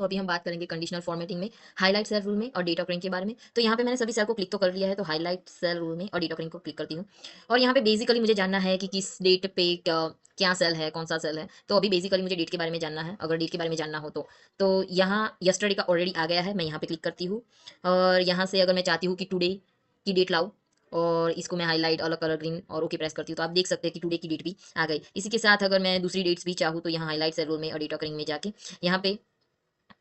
तो अभी हम बात करेंगे कंडीशनल फॉर्मेटिंग में हाईलाइट सेल रूल में और डेटा ऑकरिंग के बारे में। तो यहाँ पे मैंने सभी सेल को क्लिक तो कर लिया है, तो हाईलाइट सेल रूल में और डेटा ऑकरिंग को क्लिक करती हूँ। और यहाँ पे बेसिकली मुझे जानना है कि किस डेट पे क्या सेल है, कौन सा सेल है। तो अभी बेसिकली मुझे डेट के बारे में जानना है। अगर डेट के बारे में जानना हो तो यहाँ यस्टरडे का ऑलरेडी आ गया है, मैं यहाँ पे क्लिक करती हूँ। और यहाँ से अगर मैं चाहती हूँ कि टुडे की डेट लाऊं, और इसको मैं हाईलाइट अलग कलर ग्रीन और ओके प्रेस करती हूँ, तो आप देख सकते हैं कि टुडे की डेट भी आ गई। इसी के साथ अगर मैं दूसरी डेट्स भी चाहूँ तो यहाँ हाईलाइट सेल रूल में और डेटा ऑकरिंग में जाके यहाँ पे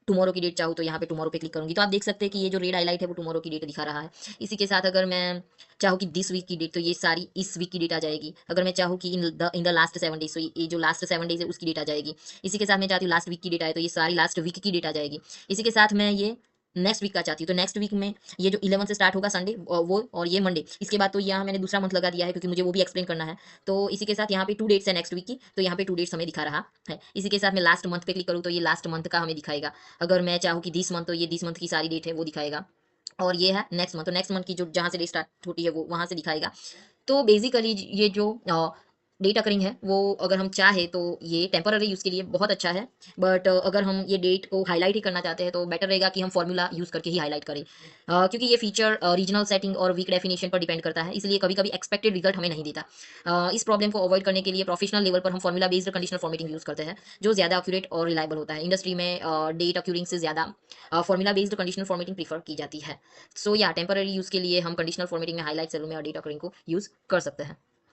टुमारो की डेट चाहूँ तो यहाँ पे टुमारो पे क्लिक करूँगी, तो आप देख सकते हैं कि ये जो रेड हाईलाइट है वो टुमारो की डेट दिखा रहा है। इसी के साथ अगर मैं चाहूँ कि दिस वीक की डेट, तो ये सारी इस वीक की डेट आ जाएगी। अगर मैं चाहूँ कि इन द लास्ट 7 डेज, तो ये जो लास्ट 7 डेज है उसकी डेट आ जाएगी। इसी के साथ मैं चाहती हूँ लास्ट वीक की डेट आए, तो ये सारी लास्ट वीक की डेट आ जाएगी। इसी के साथ मैं ये नेक्स्ट वीक का चाहती हूँ, तो नेक्स्ट वीक में ये जो 11 से स्टार्ट होगा संडे वो, और ये मंडे, इसके बाद तो यहाँ मैंने दूसरा मंथ लगा दिया है क्योंकि मुझे वो भी एक्सप्लेन करना है। तो इसी के साथ यहाँ पे 2 डेट्स है नेक्स्ट वीक की, तो यहाँ पे 2 डेट्स हमें दिखा रहा है। इसी के साथ मैं लास्ट मंथ पे क्लिक करूँ तो ये लास्ट मंथ का हमें दिखाएगा। अगर मैं चाहूँ कि दिस मंथ, तो ये दिस मंथ की सारी डेट है वो दिखाएगा। और ये है नेक्स्ट मंथ, तो नेक्स्ट मंथ की जो जहाँ से डेट स्टार्ट होती है वो वहाँ से दिखाएगा। तो बेसिकली ये जो डेटा करिंग है वो अगर हम चाहे तो ये टेम्पररी यूज़ के लिए बहुत अच्छा है। बट अगर हम ये डेट को हाईलाइट ही करना चाहते हैं तो बेटर रहेगा कि हम फॉर्मूला यूज़ करके ही हाईलाइट करें, क्योंकि ये फीचर रीजनल सेटिंग और वीक डेफिनेशन पर डिपेंड करता है, इसलिए कभी कभी एक्सपेक्टेड रिजल्ट हमें नहीं देता। इस प्रॉब्लम को अवॉइड करने के लिए प्रोफेशनल लेवल पर हम formula based conditional formatting use करते हैं, जो ज़्यादा एक्यूरेट और रिलायबल होता है। इंडस्ट्री में डेट अक्यूरिंग से ज़्यादा formula based conditional formatting prefer की जाती है। सो या टेम्पररी यूज़ के लिए हम कंडीशनल फॉर्मेटिंग में हाईलाइट सेल में और डेटा अक्यूरिंग को यूज़ कर सकते हैं।